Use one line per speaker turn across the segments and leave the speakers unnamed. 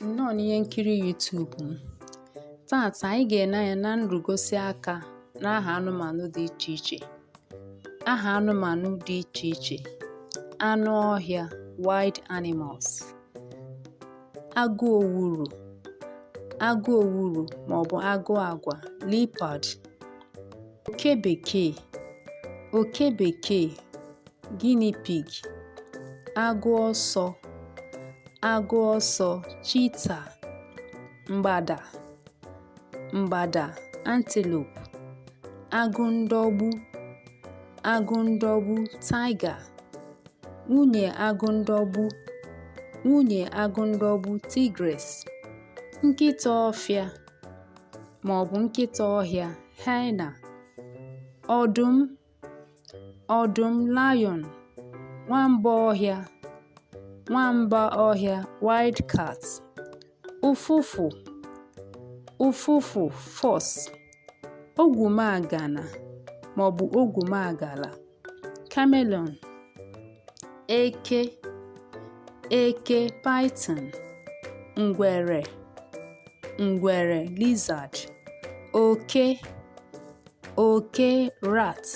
Nnọọ n'ihe nkiri YouTube m. Taata anyị ga-ene anya na nrụgosi aka n'aha anụmanụ dị iche iche. Aha anụmanụ dị iche iche. Anụ ọhịa (wild animals). Agụ owuru maọbụ agụ agwa (leopard). Oke bekee (guinea pig). Agụ ọsọ cheetah. Mgbada antelope. Agụ ndọgbu tiger. Nwunye agụ ndọgbu tigress. Nkịta ọhịa hyena. Ọdụm lion. Nwamba ọhịa wildcat. Ụfụfụ fox. Ogwumagala chameleon. Eke python. Ngwere lizard. Oke rat.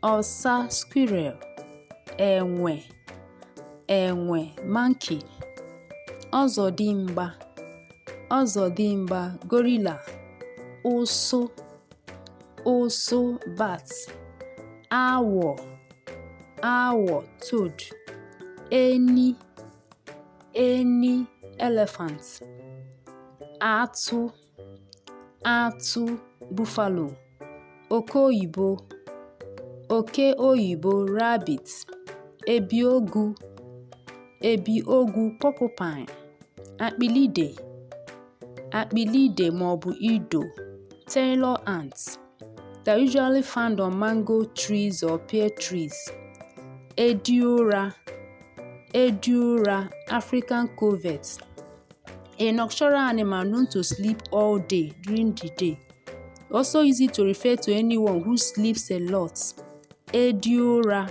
Ọsa squirrel. Enwe monkey. Ọzọdimgba gorilla. Ụsụ bat. Awọ toad. Eni elephant. Atụ buffalo. Oke oyibo rabbit. Ebi ogu porcupine. Akpịlide maọbụ ido tailor ants. They are usually found on mango trees or pear trees. Ediura African covert. A nocturnal animal known to sleep all day during the day. Also easy to refer to anyone who sleeps a lot. Ediura.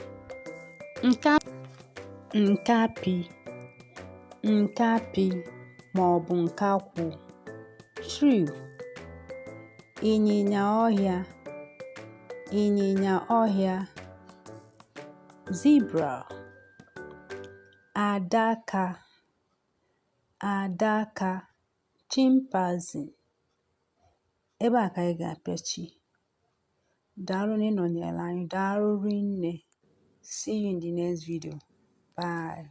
Nkapi maọbụ nkakwụ. Shrew. Ịnyịnya ọhịa. Zebra. Adaka chimpanzee. Ebe a ka anyị ga-apịachi. Daalụ na ịnọnyere anyị. Daalụ rinne. See you in the next video. Bye.